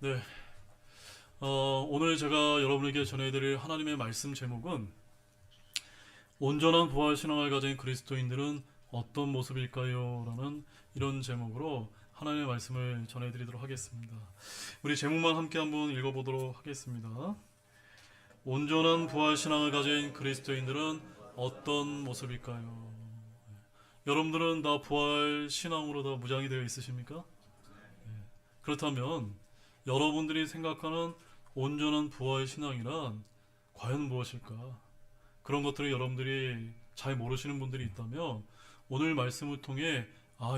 네, 오늘 제가 여러분에게 전해드릴 하나님의 말씀 제목은 온전한 부활 신앙을 가진 그리스도인들은 어떤 모습일까요? 라는 이런 제목으로 하나님의 말씀을 전해드리도록 하겠습니다. 우리 제목만 함께 한번 읽어보도록 하겠습니다. 온전한 부활 신앙을 가진 그리스도인들은 어떤 모습일까요? 여러분들은 다 부활 신앙으로 다 무장이 되어 있으십니까? 그렇다면 여러분들이 생각하는 온전한 부활 신앙이란 과연 무엇일까? 그런 것들을 여러분들이 잘 모르시는 분들이 있다면 오늘 말씀을 통해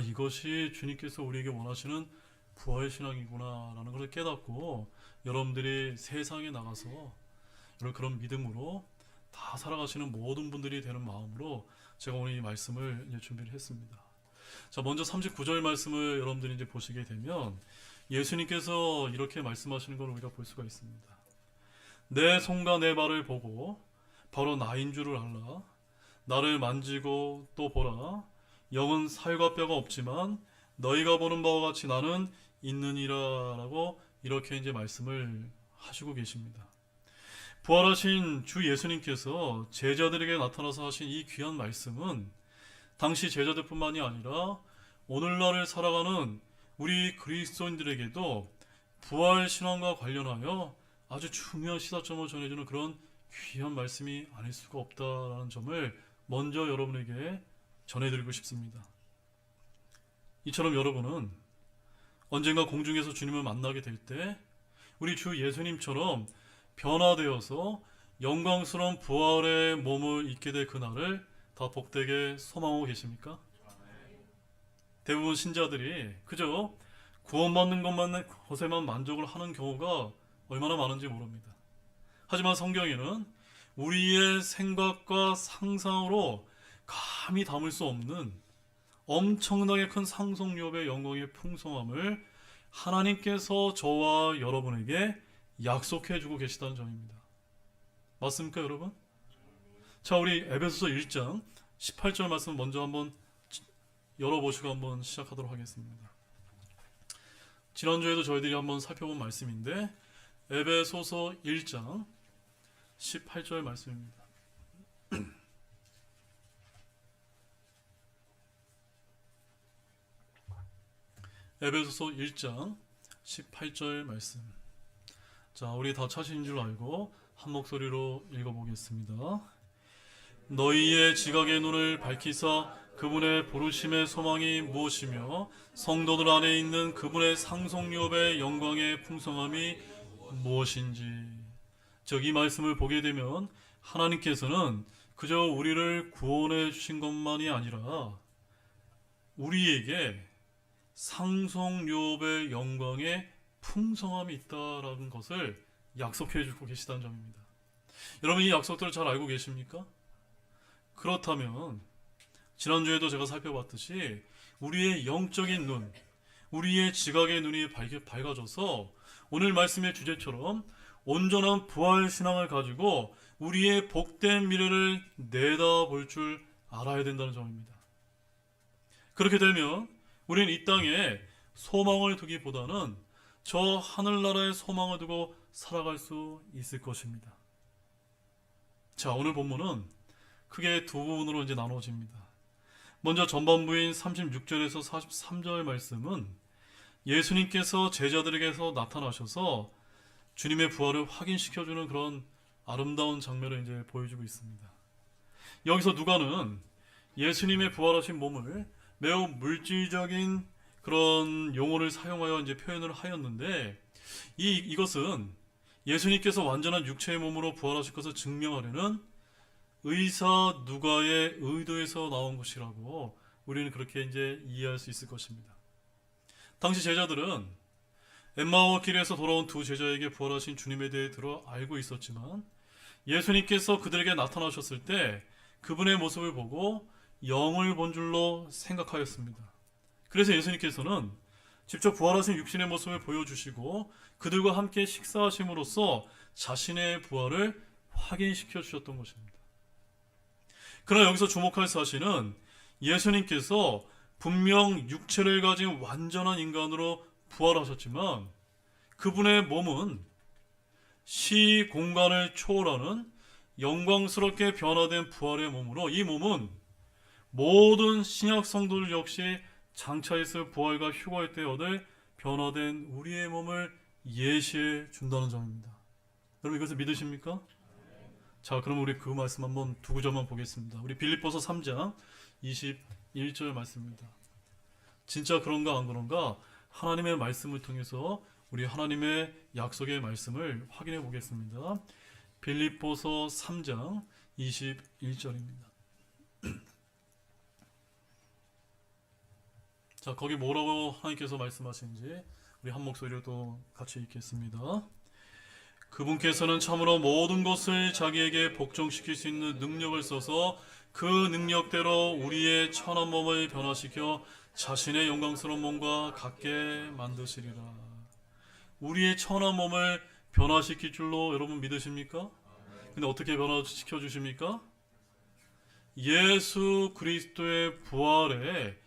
이것이 주님께서 우리에게 원하시는 부활 신앙이구나 라는 것을 깨닫고 여러분들이 세상에 나가서 그런 믿음으로 다 살아가시는 모든 분들이 되는 마음으로 제가 오늘 이 말씀을 이제 준비를 했습니다. 자, 먼저 39절 말씀을 여러분들이 이제 보시게 되면 예수님께서 이렇게 말씀하시는 걸 우리가 볼 수가 있습니다. 내 손과 내 발을 보고 바로 나인 줄을 알라. 나를 만지고 또 보라. 영은 살과 뼈가 없지만 너희가 보는 바와 같이 나는 있느니라 라고 이렇게 이제 말씀을 하시고 계십니다. 부활하신 주 예수님께서 제자들에게 나타나서 하신 이 귀한 말씀은 당시 제자들뿐만이 아니라 오늘날을 살아가는 우리 그리스도인들에게도 부활 신앙과 관련하여 아주 중요한 시사점을 전해주는 그런 귀한 말씀이 아닐 수가 없다라는 점을 먼저 여러분에게 전해드리고 싶습니다. 이처럼 여러분은 언젠가 공중에서 주님을 만나게 될 때 우리 주 예수님처럼 변화되어서 영광스러운 부활의 몸을 입게 될 그날을 다 복되게 소망하고 계십니까? 대부분 신자들이 그저 구원받는 것에만 만족을 하는 경우가 얼마나 많은지 모릅니다. 하지만 성경에는 우리의 생각과 상상으로 감히 담을 수 없는 엄청나게 큰 상속력의 영광의 풍성함을 하나님께서 저와 여러분에게 약속해 주고 계시다는 점입니다. 맞습니까, 여러분? 자, 우리 에베소서 1장 18절 말씀 먼저 한번 열어보시고 한번 시작하도록 하겠습니다. 지난주에도 저희들이 한번 살펴본 말씀인데 에베소서 1장 18절 말씀입니다. 에베소서 1장 18절 말씀. 자, 우리 다 찾으신 줄 알고 한 목소리로 읽어보겠습니다. 너희의 지각의 눈을 밝히사 그분의 부르심의 소망이 무엇이며 성도들 안에 있는 그분의 상속력의 영광의 풍성함이 무엇인지. 즉, 이 말씀을 보게 되면 하나님께서는 그저 우리를 구원해 주신 것만이 아니라 우리에게 상속력의 영광의 풍성함이 있다라는 것을 약속해 주고 계시다는 점입니다. 여러분, 이 약속들을 잘 알고 계십니까? 그렇다면 지난주에도 제가 살펴봤듯이 우리의 영적인 눈, 우리의 지각의 눈이 밝아져서 오늘 말씀의 주제처럼 온전한 부활 신앙을 가지고 우리의 복된 미래를 내다볼 줄 알아야 된다는 점입니다. 그렇게 되면 우리는 이 땅에 소망을 두기보다는 저 하늘나라의 소망을 두고 살아갈 수 있을 것입니다. 자, 오늘 본문은 크게 두 부분으로 이제 나눠집니다. 먼저 전반부인 36절에서 43절 말씀은 예수님께서 제자들에게서 나타나셔서 주님의 부활을 확인시켜주는 그런 아름다운 장면을 이제 보여주고 있습니다. 여기서 누가는 예수님의 부활하신 몸을 매우 물질적인 그런 용어를 사용하여 이제 표현을 하였는데 이것은 예수님께서 완전한 육체의 몸으로 부활하실 것을 증명하려는 의사 누가의 의도에서 나온 것이라고 우리는 그렇게 이제 이해할 수 있을 것입니다. 당시 제자들은 엠마오 길에서 돌아온 두 제자에게 부활하신 주님에 대해 들어 알고 있었지만 예수님께서 그들에게 나타나셨을 때 그분의 모습을 보고 영을 본 줄로 생각하였습니다. 그래서 예수님께서는 직접 부활하신 육신의 모습을 보여주시고 그들과 함께 식사하심으로써 자신의 부활을 확인시켜 주셨던 것입니다. 그러나 여기서 주목할 사실은 예수님께서 분명 육체를 가진 완전한 인간으로 부활하셨지만 그분의 몸은 시 공간을 초월하는 영광스럽게 변화된 부활의 몸으로, 이 몸은 모든 신약 성도들 역시 장차 있을 부활과 휴거의 때 얻을 변화된 우리의 몸을 예시해 준다는 점입니다. 여러분 이것을 믿으십니까? 자, 그럼 우리 그 말씀 한번 두 구절만 보겠습니다. 우리 빌립보서 3장 21절 말씀입니다. 진짜 그런가 안 그런가 하나님의 말씀을 통해서 우리 하나님의 약속의 말씀을 확인해 보겠습니다. 빌립보서 3장 21절입니다. 자, 거기 뭐라고 하나님께서 말씀하시는지 우리 한 목소리로 또 같이 읽겠습니다. 그분께서는 참으로 모든 것을 자기에게 복종시킬 수 있는 능력을 써서 그 능력대로 우리의 천한 몸을 변화시켜 자신의 영광스러운 몸과 같게 만드시리라. 우리의 천한 몸을 변화시킬 줄로 여러분 믿으십니까? 근데 어떻게 변화시켜 주십니까? 예수 그리스도의 부활에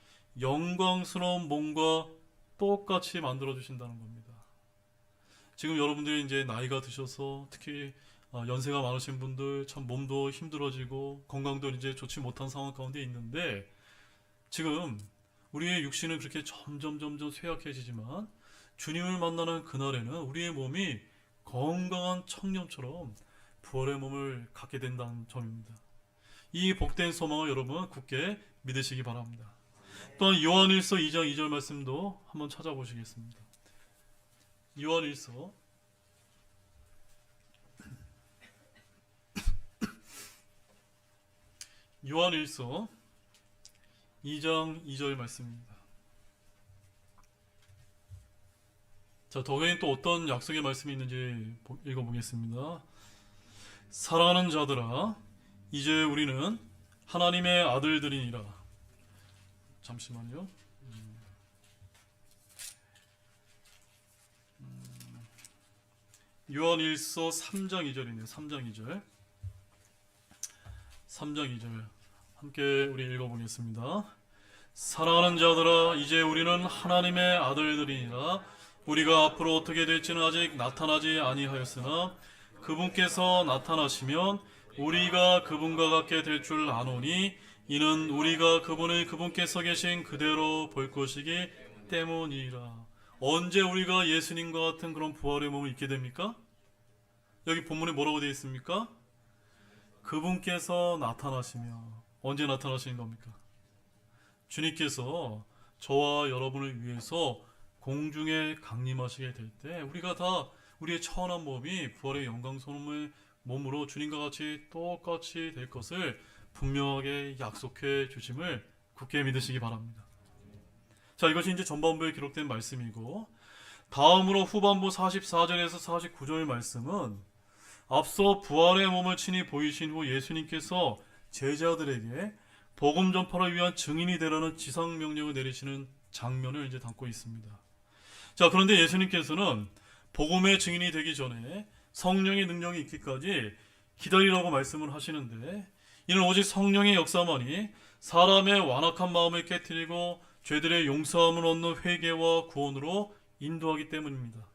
영광스러운 몸과 똑같이 만들어 주신다는 겁니다. 지금 여러분들이 이제 나이가 드셔서 특히 연세가 많으신 분들 참 몸도 힘들어지고 건강도 이제 좋지 못한 상황 가운데 있는데, 지금 우리의 육신은 그렇게 점점 쇠약해지지만 주님을 만나는 그날에는 우리의 몸이 건강한 청년처럼 부활의 몸을 갖게 된다는 점입니다. 이 복된 소망을 여러분 굳게 믿으시기 바랍니다. 또한 요한일서 2장 2절 말씀도 한번 찾아보시겠습니다. 요한일서 2장 2절 말씀입니다. 자, 더웨인 또 어떤 약속의 말씀이 있는지 읽어보겠습니다. 사랑하는 자들아, 이제 우리는 하나님의 아들들이니라. 잠시만요. 요한일서 3장 2절이네요. 3장 2절. 3장 2절. 함께 우리 읽어보겠습니다. 사랑하는 자들아, 이제 우리는 하나님의 아들들이니라. 우리가 앞으로 어떻게 될지는 아직 나타나지 아니하였으나 그분께서 나타나시면 우리가 그분과 같게 될 줄 아노니 이는 우리가 그분을 그분께서 계신 그대로 볼 것이기 때문이라. 언제 우리가 예수님과 같은 그런 부활의 몸을 입게 됩니까? 여기 본문에 뭐라고 되어 있습니까? 그분께서 나타나시며. 언제 나타나시는 겁니까? 주님께서 저와 여러분을 위해서 공중에 강림하시게 될 때 우리가 다 우리의 천한 몸이 부활의 영광스러운 몸으로 주님과 같이 똑같이 될 것을 분명하게 약속해 주심을 굳게 믿으시기 바랍니다. 자, 이것이 이제 전반부에 기록된 말씀이고, 다음으로 후반부 44절에서 49절 말씀은 앞서 부활의 몸을 친히 보이신 후 예수님께서 제자들에게 복음 전파를 위한 증인이 되라는 지상 명령을 내리시는 장면을 이제 담고 있습니다. 자, 그런데 예수님께서는 복음의 증인이 되기 전에 성령의 능력이 있기까지 기다리라고 말씀을 하시는데, 이는 오직 성령의 역사만이 사람의 완악한 마음을 깨트리고 죄들의 용서함을 얻는 회개와 구원으로 인도하기 때문입니다.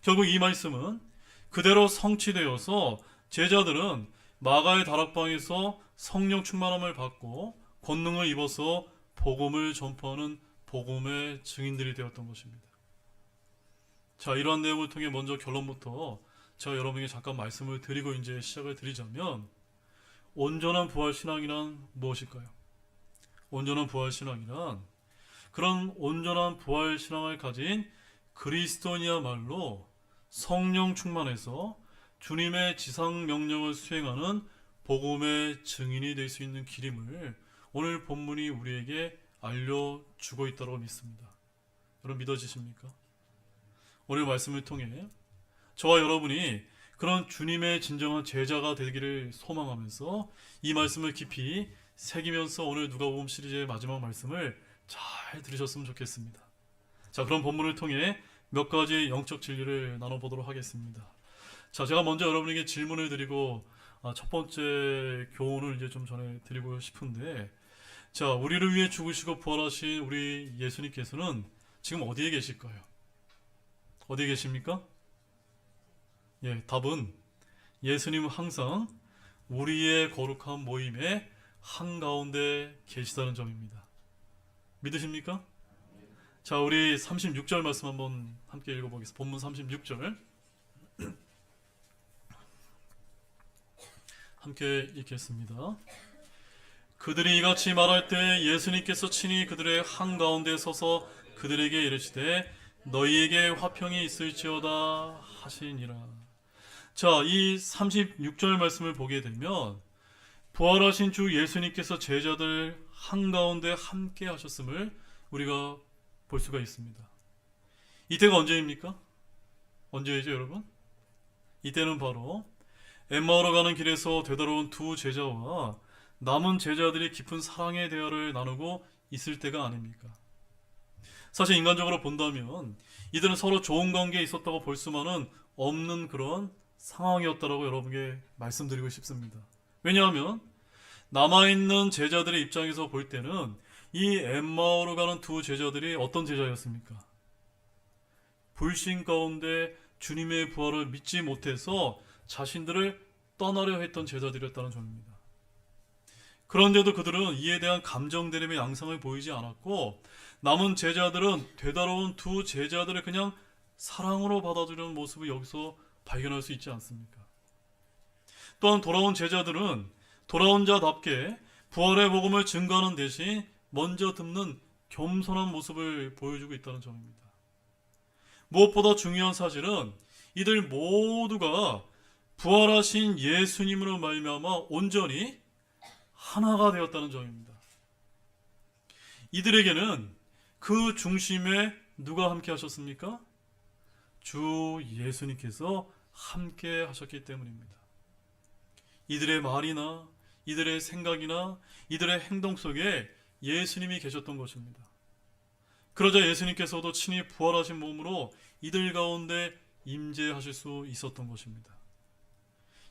결국 이 말씀은 그대로 성취되어서 제자들은 마가의 다락방에서 성령 충만함을 받고 권능을 입어서 복음을 전파하는 복음의 증인들이 되었던 것입니다. 자, 이러한 내용을 통해 먼저 결론부터 제가 여러분에게 잠깐 말씀을 드리고 이제 시작을 드리자면, 온전한 부활 신앙이란 무엇일까요? 온전한 부활 신앙이란 그런 온전한 부활 신앙을 가진 그리스도인이야말로 성령 충만해서 주님의 지상 명령을 수행하는 복음의 증인이 될 수 있는 길임을 오늘 본문이 우리에게 알려주고 있다고 믿습니다. 여러분 믿어지십니까? 오늘 말씀을 통해 저와 여러분이 그런 주님의 진정한 제자가 되기를 소망하면서 이 말씀을 깊이 새기면서 오늘 누가복음 시리즈의 마지막 말씀을 잘 들으셨으면 좋겠습니다. 자, 그럼 본문을 통해 몇 가지 영적 진리를 나눠보도록 하겠습니다. 자, 제가 먼저 여러분에게 질문을 드리고 첫 번째 교훈을 이제 좀 전해드리고 싶은데, 자, 우리를 위해 죽으시고 부활하신 우리 예수님께서는 지금 어디에 계실까요? 어디 계십니까? 예, 답은 예수님은 항상 우리의 거룩한 모임의 한가운데 계시다는 점입니다. 믿으십니까? 자, 우리 36절 말씀 한번 함께 읽어보겠습니다. 본문 36절 함께 읽겠습니다. 그들이 이같이 말할 때 예수님께서 친히 그들의 한가운데 서서 그들에게 이르시되 너희에게 화평이 있을지어다 하시니라. 자, 이 36절 말씀을 보게 되면 부활하신 주 예수님께서 제자들 한가운데 함께 하셨음을 우리가 볼 수가 있습니다. 이때가 언제입니까? 언제이죠, 여러분? 이때는 바로 엠마오로 가는 길에서 되돌아온 두 제자와 남은 제자들이 깊은 사랑의 대화를 나누고 있을 때가 아닙니까? 사실 인간적으로 본다면 이들은 서로 좋은 관계에 있었다고 볼 수만은 없는 그런 상황이었다라고 여러분께 말씀드리고 싶습니다. 왜냐하면 남아있는 제자들의 입장에서 볼 때는 이 엠마오로 가는 두 제자들이 어떤 제자였습니까? 불신 가운데 주님의 부활을 믿지 못해서 자신들을 떠나려 했던 제자들이었다는 점입니다. 그런데도 그들은 이에 대한 감정 대립의 양상을 보이지 않았고 남은 제자들은 되돌아온 두 제자들을 그냥 사랑으로 받아주려는 모습을 여기서 발견할 수 있지 않습니까? 또한 돌아온 제자들은 돌아온 자답게 부활의 복음을 증거하는 대신 먼저 듣는 겸손한 모습을 보여주고 있다는 점입니다. 무엇보다 중요한 사실은 이들 모두가 부활하신 예수님으로 말미암아 온전히 하나가 되었다는 점입니다. 이들에게는 그 중심에 누가 함께 하셨습니까? 주 예수님께서 함께 하셨기 때문입니다. 이들의 말이나 이들의 생각이나 이들의 행동 속에 예수님이 계셨던 것입니다. 그러자 예수님께서도 친히 부활하신 몸으로 이들 가운데 임재하실 수 있었던 것입니다.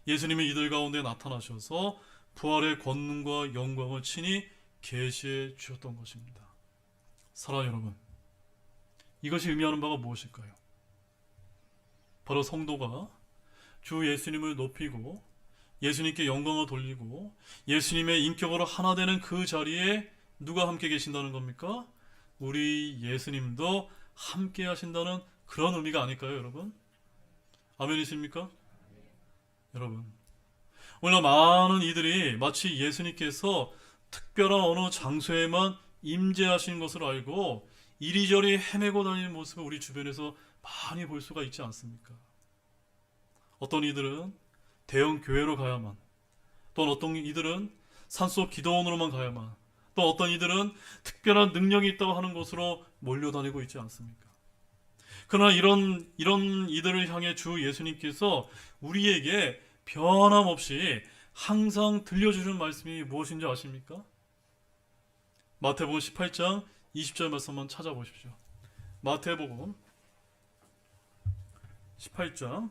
예수님이 이들 가운데 나타나셔서 부활의 권능과 영광을 친히 계시해 주셨던 것입니다. 사랑하는 여러분, 이것이 의미하는 바가 무엇일까요? 바로 성도가 주 예수님을 높이고 예수님께 영광을 돌리고 예수님의 인격으로 하나 되는 그 자리에 누가 함께 계신다는 겁니까? 우리 예수님도 함께 하신다는 그런 의미가 아닐까요, 여러분? 아멘이십니까? 여러분, 오늘 많은 이들이 마치 예수님께서 특별한 어느 장소에만 임재하신 것을 알고 이리저리 헤매고 다니는 모습을 우리 주변에서 많이 볼 수가 있지 않습니까? 어떤 이들은 대형 교회로 가야만, 또 어떤 이들은 산속 기도원으로만 가야만, 또 어떤 이들은 특별한 능력이 있다고 하는 곳으로 몰려다니고 있지 않습니까? 그러나 이런 이들을 향해 주 예수님께서 우리에게 변함없이 항상 들려주는 말씀이 무엇인지 아십니까? 마태복음 18장 20절 말씀 한번 찾아보십시오. 마태복음 18장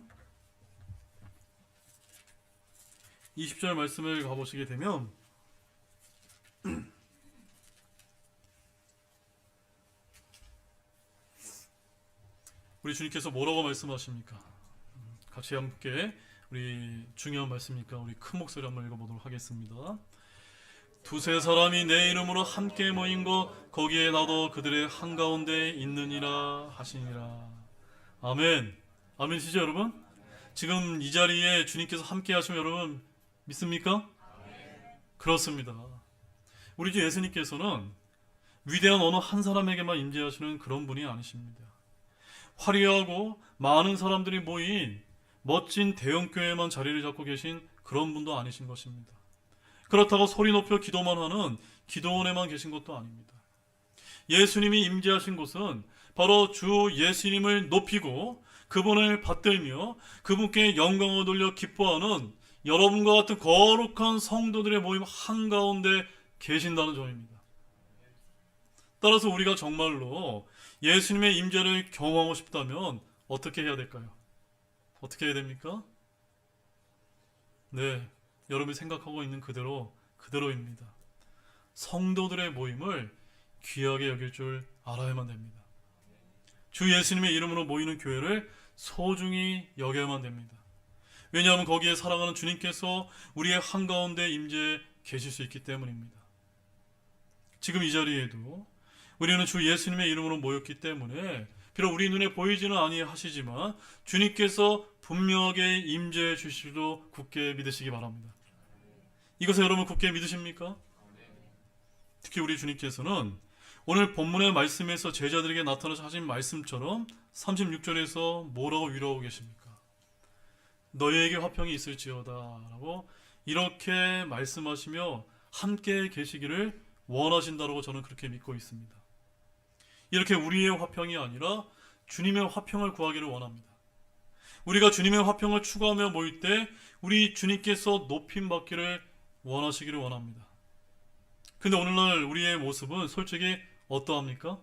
20절 말씀을 가보시게 되면 우리 주님께서 뭐라고 말씀하십니까? 같이 함께 우리 중요한 말씀이니까 우리 큰 목소리 한번 읽어보도록 하겠습니다. 두세 사람이 내 이름으로 함께 모인 것 거기에 나도 그들의 한가운데 있느니라 하시니라. 아멘. 아멘이시죠 여러분? 지금 이 자리에 주님께서 함께 하시면 여러분 믿습니까? 그렇습니다. 우리 주 예수님께서는 위대한 어느 한 사람에게만 임재하시는 그런 분이 아니십니다. 화려하고 많은 사람들이 모인 멋진 대형교회만 자리를 잡고 계신 그런 분도 아니신 것입니다. 그렇다고 소리 높여 기도만 하는 기도원에만 계신 것도 아닙니다. 예수님이 임재하신 곳은 바로 주 예수님을 높이고 그분을 받들며 그분께 영광을 돌려 기뻐하는 여러분과 같은 거룩한 성도들의 모임 한가운데 계신다는 점입니다. 따라서 우리가 정말로 예수님의 임재를 경험하고 싶다면 어떻게 해야 될까요? 어떻게 해야 됩니까? 네, 여러분이 생각하고 있는 그대로입니다. 성도들의 모임을 귀하게 여길 줄 알아야만 됩니다. 주 예수님의 이름으로 모이는 교회를 소중히 여겨야만 됩니다. 왜냐하면 거기에 사랑하는 주님께서 우리의 한가운데 임재해 계실 수 있기 때문입니다. 지금 이 자리에도 우리는 주 예수님의 이름으로 모였기 때문에 비록 우리 눈에 보이지는 아니하시지만 주님께서 분명하게 임재해 주시기도 굳게 믿으시기 바랍니다. 이것을 여러분 굳게 믿으십니까? 특히 우리 주님께서는 오늘 본문의 말씀에서 제자들에게 나타나서 하신 말씀처럼 36절에서 뭐라고 위로하고 계십니까? 너희에게 화평이 있을지어다 라고 이렇게 말씀하시며 함께 계시기를 원하신다고 저는 그렇게 믿고 있습니다. 이렇게 우리의 화평이 아니라 주님의 화평을 구하기를 원합니다. 우리가 주님의 화평을 추구하며 모일 때 우리 주님께서 높임받기를 원하시기를 원합니다. 근데 오늘날 우리의 모습은 솔직히 어떠합니까?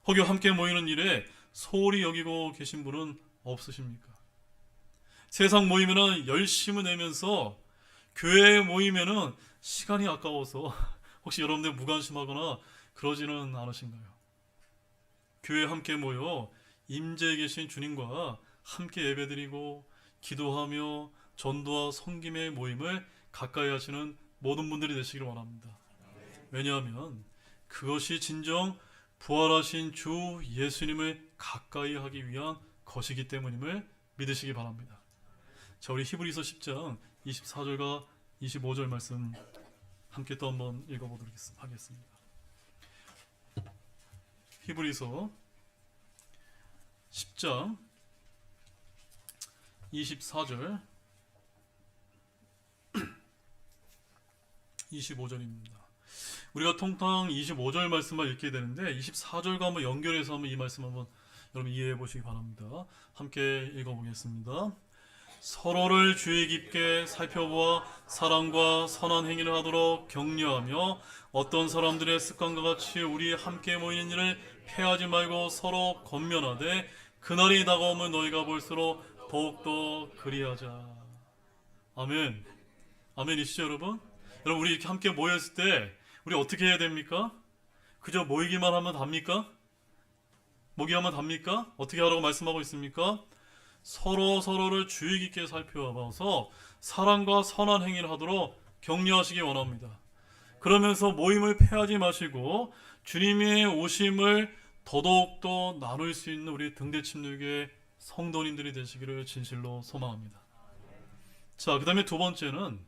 혹여 함께 모이는 일에 소홀히 여기고 계신 분은 없으십니까? 세상 모이면은 열심을 내면서 교회에 모이면은 시간이 아까워서 혹시 여러분들 무관심하거나 그러지는 않으신가요? 교회에 함께 모여 임재해 계신 주님과 함께 예배드리고 기도하며 전도와 섬김의 모임을 가까이 하시는 모든 분들이 되시기를 원합니다. 왜냐하면 그것이 진정 부활하신 주 예수님을 가까이 하기 위한 것이기 때문임을 믿으시기 바랍니다. 자, 우리 히브리서 10장 24절과 25절 말씀 함께 또 한번 읽어보도록 하겠습니다. 히브리서 10장 24절 25절입니다. 우리가 통상 25절 말씀만 읽게 되는데 24절과 한번 연결해서 한번 이 말씀 한번 여러분 이해해 보시기 바랍니다. 함께 읽어보겠습니다. 서로를 주의 깊게 살펴보아 사랑과 선한 행위를 하도록 격려하며 어떤 사람들의 습관과 같이 우리 함께 모이는 일을 패하지 말고 서로 권면하되 그날이 다가오면 너희가 볼수록 더욱더 그리하자. 아멘. 아멘이시죠 여러분? 여러분 우리 이렇게 함께 모였을 때 우리 어떻게 해야 됩니까? 그저 모이기만 하면 답니까? 모기하면 답니까? 어떻게 하라고 말씀하고 있습니까? 서로를 주의 깊게 살펴봐서 사랑과 선한 행위를 하도록 격려하시기 원합니다. 그러면서 모임을 패하지 마시고 주님의 오심을 더더욱더 나눌 수 있는 우리 등대침례교회 성도님들이 되시기를 진실로 소망합니다. 자, 그 다음에 두 번째는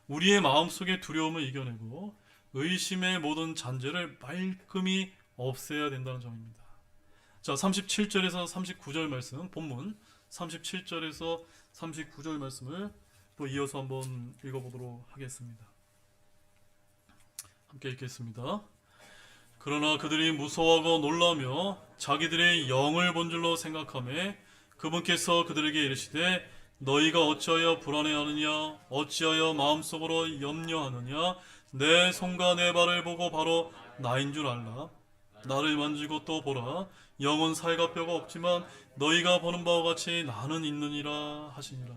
우리의 마음속의 두려움을 이겨내고 의심의 모든 잔재를 말끔히 없애야 된다는 점입니다. 자, 37절에서 39절 말씀, 본문 37절에서 39절 말씀을 또 이어서 한번 읽어보도록 하겠습니다. 함께 읽겠습니다. 그러나 그들이 무서워하고 놀라며 자기들의 영을 본 줄로 생각하며 그분께서 그들에게 이르시되 너희가 어찌하여 불안해하느냐 어찌하여 마음속으로 염려하느냐 내 손과 내 발을 보고 바로 나인 줄 알라. 나를 만지고 또 보라. 영은 살과 뼈가 없지만 너희가 보는 바와 같이 나는 있느니라 하시니라.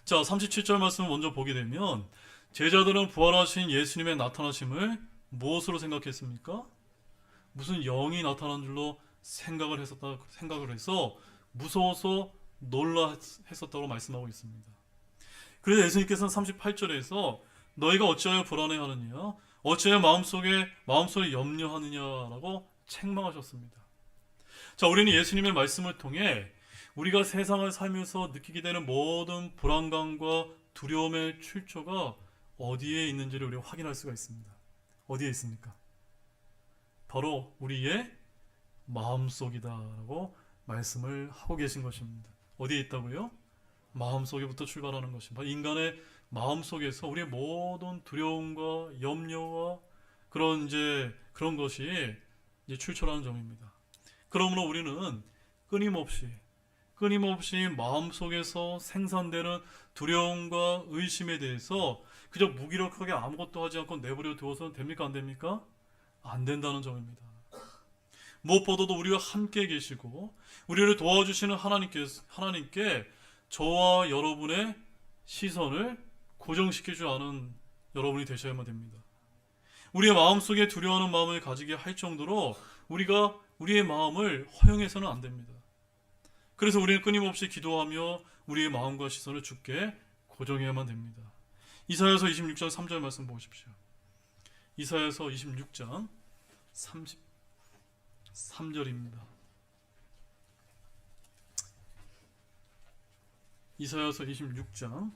자, 37절 말씀을 먼저 보게 되면 제자들은 부활하신 예수님의 나타나심을 무엇으로 생각했습니까? 무슨 영이 나타난 줄로 생각을 해서 무서워서 놀라 했었다고 말씀하고 있습니다. 그래서 예수님께서는 38절에서 너희가 어찌하여 불안해하느냐 어찌하여 마음속에 염려하느냐라고 책망하셨습니다. 자, 우리는 예수님의 말씀을 통해 우리가 세상을 살면서 느끼게 되는 모든 불안감과 두려움의 출처가 어디에 있는지를 우리가 확인할 수가 있습니다. 어디에 있습니까? 바로 우리의 마음속이다라고 말씀을 하고 계신 것입니다. 어디에 있다고요? 마음속에부터 출발하는 것입니다. 인간의 마음속에서 우리의 모든 두려움과 염려와 그런 것이 출처라는 점입니다. 그러므로 우리는 끊임없이 마음속에서 생산되는 두려움과 의심에 대해서 그저 무기력하게 아무것도 하지 않고 내버려 두어서는 됩니까? 안 됩니까? 안 된다는 점입니다. 무엇보다도 우리와 함께 계시고 우리를 도와주시는 하나님께 저와 여러분의 시선을 고정시키지 않은 여러분이 되셔야만 됩니다. 우리의 마음속에 두려워하는 마음을 가지게 할 정도로 우리가 우리의 마음을 허용해서는 안 됩니다. 그래서 우리는 끊임없이 기도하며 우리의 마음과 시선을 주께 고정해야만 됩니다. 이사야서 26장 3절 말씀 보십시오. 이사야서 26장 33절입니다. 이사야서 26장,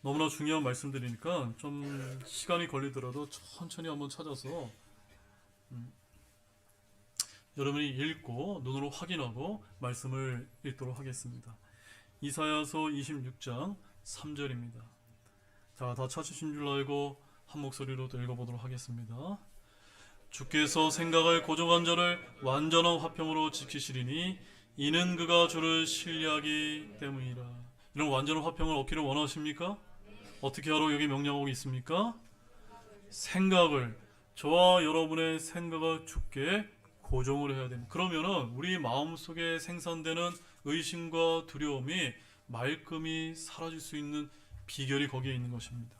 너무나 중요한 말씀드리니까 좀 시간이 걸리더라도 천천히 한번 찾아서 여러분이 읽고 눈으로 확인하고 말씀을 읽도록 하겠습니다. 이사야서 26장 3절입니다. 자, 다 찾으신 줄 알고 한 목소리로 또 읽어보도록 하겠습니다. 주께서 생각을 고정한 자를 완전한 화평으로 지키시리니 이는 그가 주를 신뢰하기 때문이라. 이런 완전한 화평을 얻기를 원하십니까? 어떻게 하러 여기 명령하고 있습니까? 생각을, 저와 여러분의 생각을 주께 고정을 해야 됩니다. 그러면은 우리 마음속에 생산되는 의심과 두려움이 말끔히 사라질 수 있는 비결이 거기에 있는 것입니다.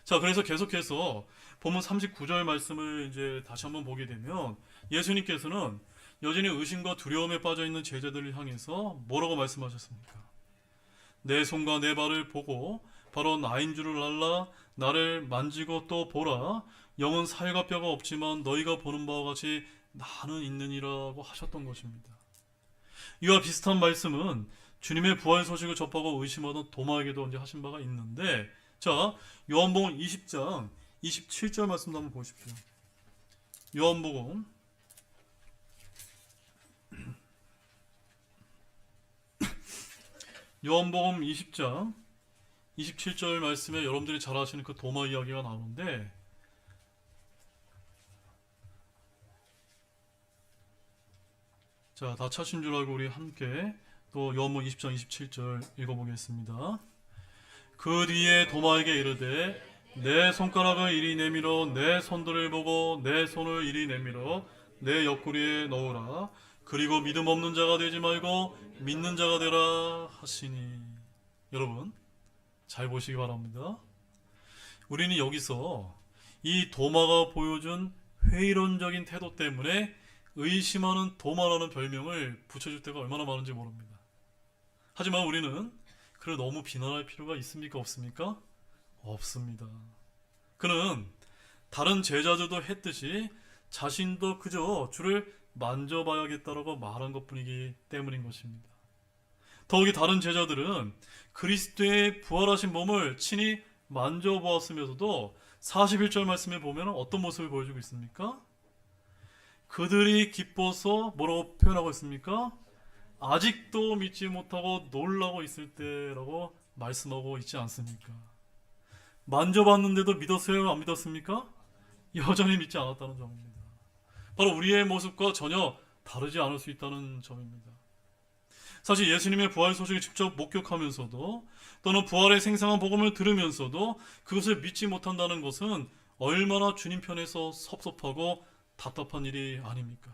자, 그래서 계속해서 본문 39절 말씀을 이제 다시 한번 보게 되면 예수님께서는 여전히 의심과 두려움에 빠져 있는 제자들을 향해서 뭐라고 말씀하셨습니까? 내 손과 내 발을 보고 바로 나인 줄을 알라. 나를 만지고 또 보라. 영은 살과 뼈가 없지만 너희가 보는 바와 같이 나는 있느니라고 하셨던 것입니다. 이와 비슷한 말씀은 주님의 부활 소식을 접하고 의심하던 도마에게도 이제 하신 바가 있는데, 자, 요한복음 20장 27절 말씀도 한번 보십시오. 요한복음 20장 27절 말씀에 여러분들이 잘 아시는 그 도마 이야기가 나오는데, 자, 다 찾으신 줄 알고 우리 함께 또 요한복음 20장 27절 읽어보겠습니다. 그 뒤에 도마에게 이르되 내 손가락을 이리 내밀어 내 손들을 보고 내 손을 이리 내밀어 내 옆구리에 넣으라. 그리고 믿음 없는 자가 되지 말고 믿는 자가 되라 하시니. 여러분 잘 보시기 바랍니다. 우리는 여기서 이 도마가 보여준 회의론적인 태도 때문에 의심하는 도마라는 별명을 붙여줄 때가 얼마나 많은지 모릅니다. 하지만 우리는 그를 너무 비난할 필요가 있습니까? 없습니까? 없습니다. 그는 다른 제자들도 했듯이 자신도 그저 주를 만져봐야겠다라고 말한 것뿐이기 때문인 것입니다. 더욱이 다른 제자들은 그리스도의 부활하신 몸을 친히 만져보았으면서도 41절 말씀에 보면 어떤 모습을 보여주고 있습니까? 그들이 기뻐서 뭐라고 표현하고 있습니까? 아직도 믿지 못하고 놀라고 있을 때라고 말씀하고 있지 않습니까? 만져봤는데도 믿었어요? 안 믿었습니까? 여전히 믿지 않았다는 점입니다. 바로 우리의 모습과 전혀 다르지 않을 수 있다는 점입니다. 사실 예수님의 부활 소식을 직접 목격하면서도 또는 부활의 생생한 복음을 들으면서도 그것을 믿지 못한다는 것은 얼마나 주님 편에서 섭섭하고 답답한 일이 아닙니까?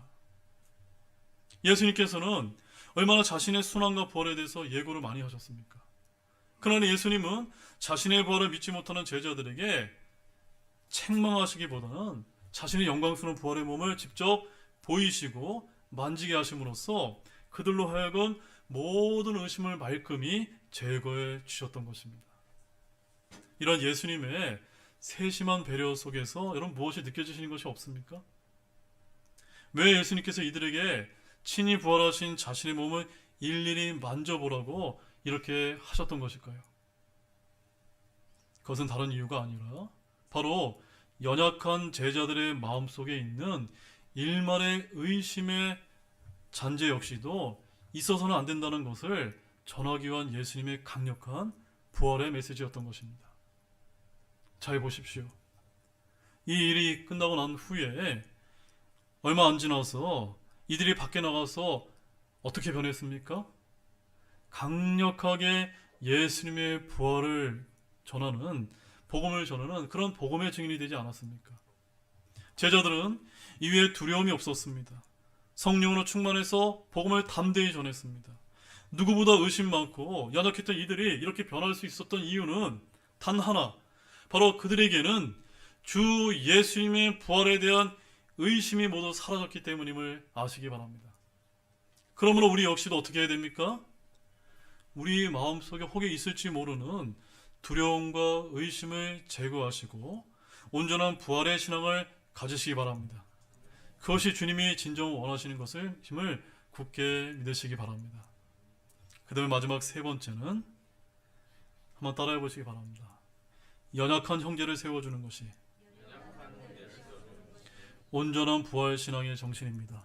예수님께서는 얼마나 자신의 순환과 부활에 대해서 예고를 많이 하셨습니까? 그러나 예수님은 자신의 부활을 믿지 못하는 제자들에게 책망하시기보다는 자신의 영광스러운 부활의 몸을 직접 보이시고 만지게 하심으로써 그들로 하여금 모든 의심을 말끔히 제거해 주셨던 것입니다. 이런 예수님의 세심한 배려 속에서 여러분 무엇이 느껴지시는 것이 없습니까? 왜 예수님께서 이들에게 친히 부활하신 자신의 몸을 일일이 만져보라고 이렇게 하셨던 것일까요? 그것은 다른 이유가 아니라 바로 연약한 제자들의 마음속에 있는 일말의 의심의 잔재 역시도 있어서는 안 된다는 것을 전하기 위한 예수님의 강력한 부활의 메시지였던 것입니다. 잘 보십시오. 이 일이 끝나고 난 후에 얼마 안 지나서 이들이 밖에 나가서 어떻게 변했습니까? 강력하게 예수님의 부활을 전하는, 복음을 전하는 그런 복음의 증인이 되지 않았습니까? 제자들은 이외에 두려움이 없었습니다. 성령으로 충만해서 복음을 담대히 전했습니다. 누구보다 의심 많고 연약했던 이들이 이렇게 변할 수 있었던 이유는 단 하나, 바로 그들에게는 주 예수님의 부활에 대한 의심이 모두 사라졌기 때문임을 아시기 바랍니다. 그러므로 우리 역시도 어떻게 해야 됩니까? 우리 마음속에 혹이 있을지 모르는 두려움과 의심을 제거하시고 온전한 부활의 신앙을 가지시기 바랍니다. 그것이 주님이 진정 원하시는 것을 힘을 굳게 믿으시기 바랍니다. 그 다음에 마지막 세 번째는 한번 따라해 보시기 바랍니다. 연약한 형제를 세워주는 것이 온전한 부활 신앙의 정신입니다.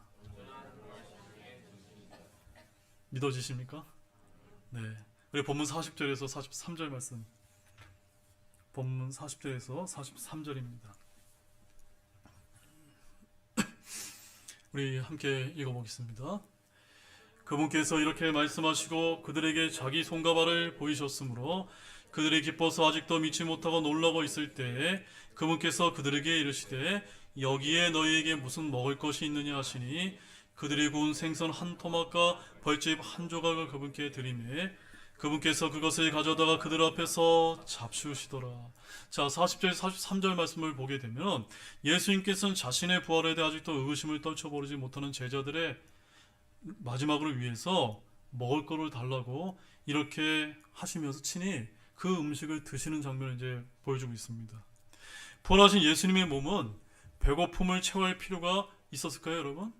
믿어지십니까? 네. 우리 본문 40절에서 43절 말씀. 본문 40절에서 43절입니다. 우리 함께 읽어보겠습니다. 그분께서 이렇게 말씀하시고 그들에게 자기 손과 발을 보이셨으므로 그들이 기뻐서 아직도 믿지 못하고 놀라고 있을 때에 그분께서 그들에게 이르시되 여기에 너희에게 무슨 먹을 것이 있느냐 하시니 그들이 구운 생선 한 토막과 벌집 한 조각을 그분께 드리매 그분께서 그것을 가져다가 그들 앞에서 잡수시더라. 자, 40절 43절 말씀을 보게 되면 예수님께서는 자신의 부활에 대해 아직도 의구심을 떨쳐버리지 못하는 제자들의 마지막으로 위해서 먹을 거를 달라고 이렇게 하시면서 친히 그 음식을 드시는 장면을 이제 보여주고 있습니다. 부활하신 예수님의 몸은 배고픔을 채워할 필요가 있었을까요, 여러분?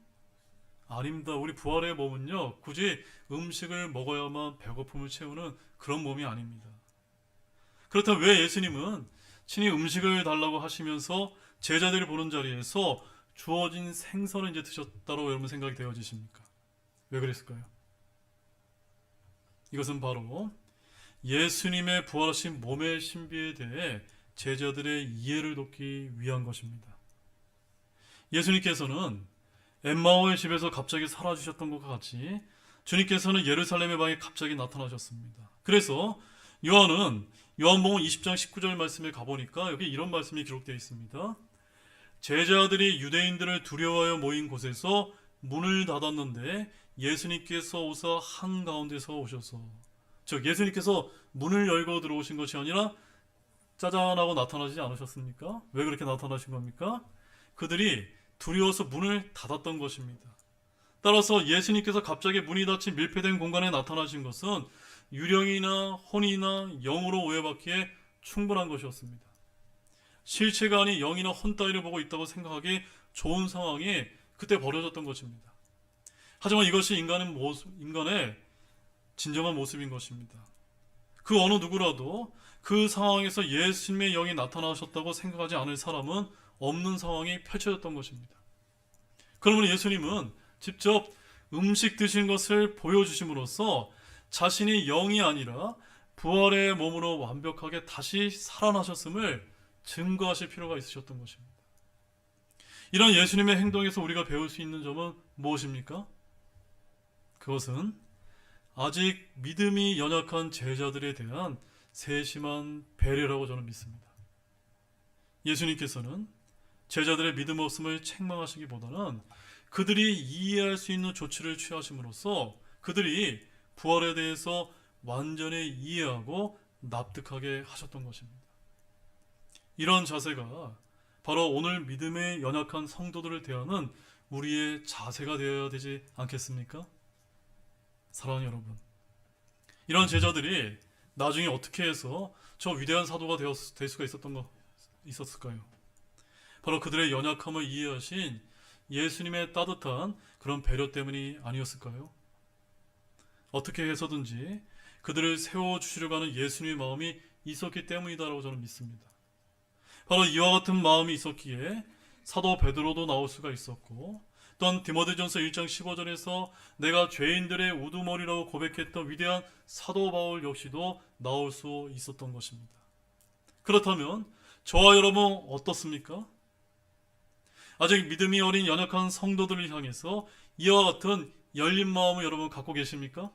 아닙니다. 우리 부활의 몸은요, 굳이 음식을 먹어야만 배고픔을 채우는 그런 몸이 아닙니다. 그렇다면 왜 예수님은 친히 음식을 달라고 하시면서 제자들이 보는 자리에서 주어진 생선을 이제 드셨다고 여러분 생각이 되어지십니까? 왜 그랬을까요? 이것은 바로 예수님의 부활하신 몸의 신비에 대해 제자들의 이해를 돕기 위한 것입니다. 예수님께서는 엠마오의 집에서 갑자기 사라지셨던 것과 같이 주님께서는 예루살렘의 방에 갑자기 나타나셨습니다. 그래서 요한은 요한복음 20장 19절 말씀에 가보니까 여기 이런 말씀이 기록되어 있습니다. 제자들이 유대인들을 두려워하여 모인 곳에서 문을 닫았는데 예수님께서 오사 한가운데서 오셔서, 즉 예수님께서 문을 열고 들어오신 것이 아니라 짜잔하고 나타나지 않으셨습니까? 왜 그렇게 나타나신 겁니까? 그들이 두려워서 문을 닫았던 것입니다. 따라서 예수님께서 갑자기 문이 닫힌 밀폐된 공간에 나타나신 것은 유령이나 혼이나 영으로 오해받기에 충분한 것이었습니다. 실체가 아닌 영이나 혼 따위를 보고 있다고 생각하기 좋은 상황이 그때 벌어졌던 것입니다. 하지만 이것이 인간의 진정한 모습인 것입니다. 그 어느 누구라도 그 상황에서 예수님의 영이 나타나셨다고 생각하지 않을 사람은 없는 상황이 펼쳐졌던 것입니다. 그러면 예수님은 직접 음식 드신 것을 보여주심으로써 자신이 영이 아니라 부활의 몸으로 완벽하게 다시 살아나셨음을 증거하실 필요가 있으셨던 것입니다. 이런 예수님의 행동에서 우리가 배울 수 있는 점은 무엇입니까? 그것은 아직 믿음이 연약한 제자들에 대한 세심한 배려라고 저는 믿습니다. 예수님께서는 제자들의 믿음 없음을 책망하시기보다는 그들이 이해할 수 있는 조치를 취하심으로써 그들이 부활에 대해서 완전히 이해하고 납득하게 하셨던 것입니다. 이런 자세가 바로 오늘 믿음에 연약한 성도들을 대하는 우리의 자세가 되어야 되지 않겠습니까? 사랑하는 여러분, 이런 제자들이 나중에 어떻게 해서 저 위대한 사도가 될 수가 있었을까요? 바로 그들의 연약함을 이해하신 예수님의 따뜻한 그런 배려 때문이 아니었을까요? 어떻게 해서든지 그들을 세워주시려고 하는 예수님의 마음이 있었기 때문이다라고 저는 믿습니다. 바로 이와 같은 마음이 있었기에 사도 베드로도 나올 수가 있었고, 또한 디모데전서 1장 15절에서 내가 죄인들의 우두머리라고 고백했던 위대한 사도 바울 역시도 나올 수 있었던 것입니다. 그렇다면 저와 여러분 어떻습니까? 아직 믿음이 어린 연약한 성도들을 향해서 이와 같은 열린 마음을 여러분 갖고 계십니까?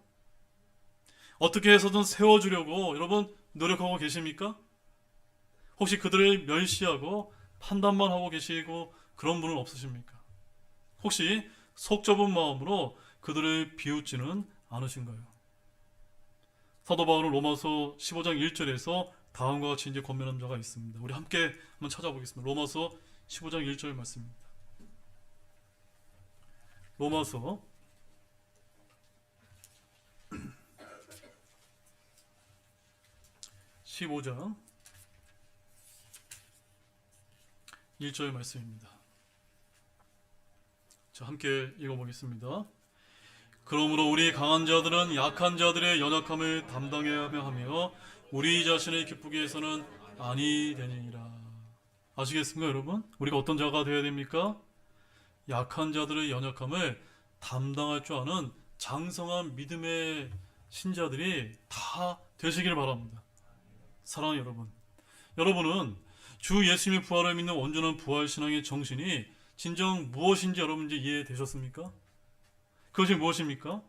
어떻게 해서든 세워주려고 여러분 노력하고 계십니까? 혹시 그들을 멸시하고 판단만 하고 계시고 그런 분은 없으십니까? 혹시 속 좁은 마음으로 그들을 비웃지는 않으신가요? 사도 바울은 로마서 15장 1절에서 다음과 같이 이제 권면한 자가 있습니다. 우리 함께 한번 찾아보겠습니다. 로마서 15장 1절 말씀입니다. 로마서 15장 1절 말씀입니다. 자, 함께 읽어보겠습니다. 그러므로 우리 강한 자들은 약한 자들의 연약함을 담당해야 하며 우리 자신을 기쁘게 해서는 아니 되니라. 아시겠습니까, 여러분? 우리가 어떤 자가 되어야 됩니까? 약한 자들의 연약함을 담당할 줄 아는 장성한 믿음의 신자들이 다 되시길 바랍니다. 사랑하는 여러분, 여러분은 주 예수님의 부활을 믿는 온전한 부활 신앙의 정신이 진정 무엇인지 여러분 이제 이해되셨습니까? 그것이 무엇입니까?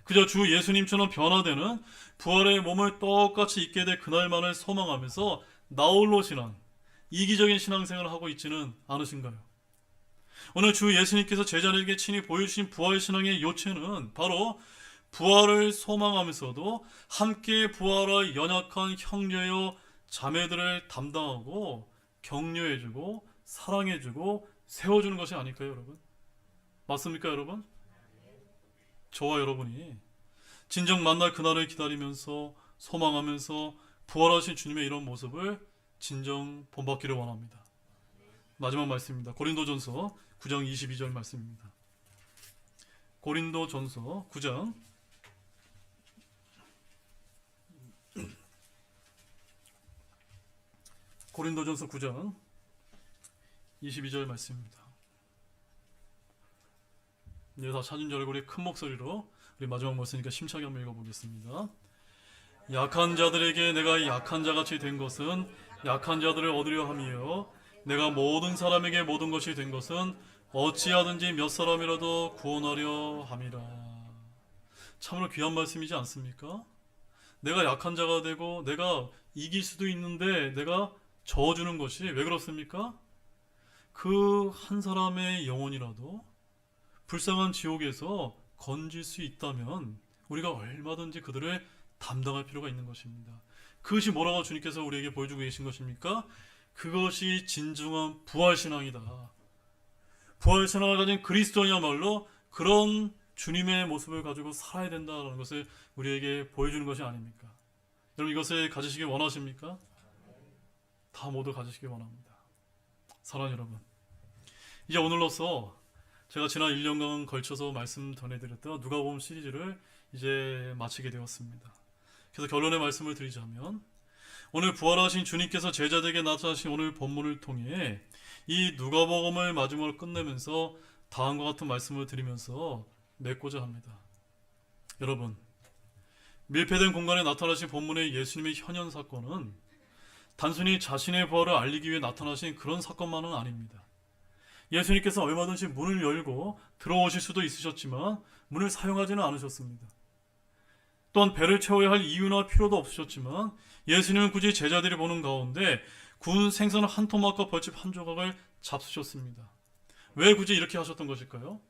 그저 주 예수님처럼 변화되는 부활의 몸을 똑같이 입게 될 그날만을 소망하면서 나홀로 신앙, 이기적인 신앙생활을 하고 있지는 않으신가요? 오늘 주 예수님께서 제자들에게 친히 보여주신 부활 신앙의 요체는 바로 부활을 소망하면서도 함께 부활할 연약한 형제여 자매들을 담당하고 격려해주고 사랑해주고 세워주는 것이 아닐까요, 여러분? 맞습니까, 여러분? 저와 여러분이 진정 만날 그날을 기다리면서 소망하면서 부활하신 주님의 이런 모습을 진정 본받기를 원합니다. 마지막 말씀입니다. 고린도전서 9장 22절 말씀입니다. 고린도전서 9장 22절 말씀입니다. 네, 다 찾은 줄 알고 우리 큰 목소리로 우리 마지막 말씀이니까 심차게 한번 읽어보겠습니다. 약한 자들에게 내가 약한 자같이 된 것은 약한 자들을 얻으려 함이요 내가 모든 사람에게 모든 것이 된 것은 어찌하든지 몇 사람이라도 구원하려 함이라. 참으로 귀한 말씀이지 않습니까? 내가 약한 자가 되고 내가 이길 수도 있는데 내가 져주는 것이 왜 그렇습니까? 그 한 사람의 영혼이라도 불쌍한 지옥에서 건질 수 있다면 우리가 얼마든지 그들을 담당할 필요가 있는 것입니다. 그것이 뭐라고 주님께서 우리에게 보여주고 계신 것입니까? 그것이 진정한 부활신앙이다. 부활신앙을 가진 그리스도야말로 그런 주님의 모습을 가지고 살아야 된다는 것을 우리에게 보여주는 것이 아닙니까? 여러분, 이것을 가지시길 원하십니까? 다 모두 가지시길 원합니다. 사랑하는 여러분, 이제 오늘로써 제가 지난 1년간 걸쳐서 말씀 전해드렸던 누가복음 시리즈를 이제 마치게 되었습니다. 그래서 결론의 말씀을 드리자면 오늘 부활하신 주님께서 제자들에게 나타나신 오늘 본문을 통해 이 누가복음을 마지막으로 끝내면서 다음과 같은 말씀을 드리면서 맺고자 합니다. 여러분, 밀폐된 공간에 나타나신 본문의 예수님의 현현 사건은 단순히 자신의 부활을 알리기 위해 나타나신 그런 사건만은 아닙니다. 예수님께서 얼마든지 문을 열고 들어오실 수도 있으셨지만 문을 사용하지는 않으셨습니다. 또한 배를 채워야 할 이유나 필요도 없으셨지만 예수님은 굳이 제자들이 보는 가운데 구운 생선 한 토막과 벌집 한 조각을 잡수셨습니다. 왜 굳이 이렇게 하셨던 것일까요?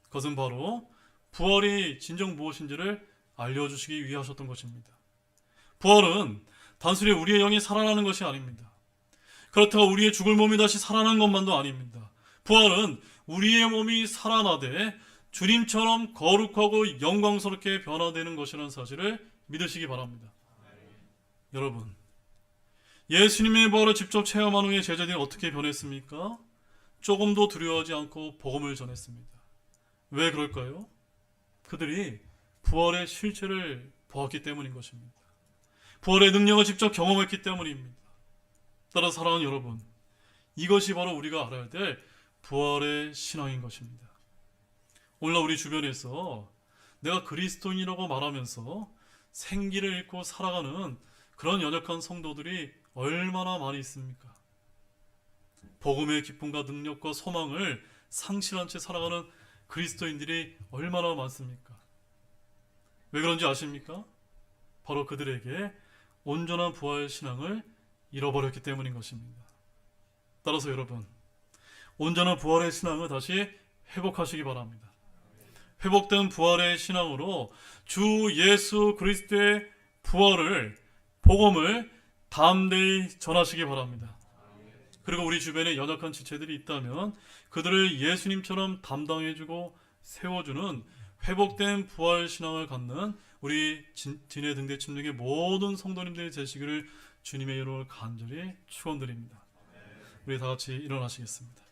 그것은 바로 부활이 진정 무엇인지를 알려주시기 위해 하셨던 것입니다. 부활은 단순히 우리의 영이 살아나는 것이 아닙니다. 그렇다고 우리의 죽을 몸이 다시 살아난 것만도 아닙니다. 부활은 우리의 몸이 살아나되 주님처럼 거룩하고 영광스럽게 변화되는 것이라는 사실을 믿으시기 바랍니다. 여러분, 예수님의 부활을 직접 체험한 후에 제자들이 어떻게 변했습니까? 조금도 두려워하지 않고 복음을 전했습니다. 왜 그럴까요? 그들이 부활의 실체를 보았기 때문인 것입니다. 부활의 능력을 직접 경험했기 때문입니다. 따라 사랑하는 여러분, 이것이 바로 우리가 알아야 될 부활의 신앙인 것입니다. 오늘날 우리 주변에서 내가 그리스도인이라고 말하면서 생기를 잃고 살아가는 그런 연약한 성도들이 얼마나 많이 있습니까? 복음의 기쁨과 능력과 소망을 상실한 채 살아가는 그리스도인들이 얼마나 많습니까? 왜 그런지 아십니까? 바로 그들에게 온전한 부활 신앙을 잃어버렸기 때문인 것입니다. 따라서 여러분, 온전한 부활의 신앙을 다시 회복하시기 바랍니다. 회복된 부활의 신앙으로 주 예수 그리스도의 부활을 복음을 담대히 전하시기 바랍니다. 그리고 우리 주변에 연약한 지체들이 있다면 그들을 예수님처럼 담당해주고 세워주는 회복된 부활신앙을 갖는 우리 진해 등대 침략의 모든 성도님들이 되시기를 주님의 이름으로 간절히 축원드립니다. 우리 다 같이 일어나시겠습니다.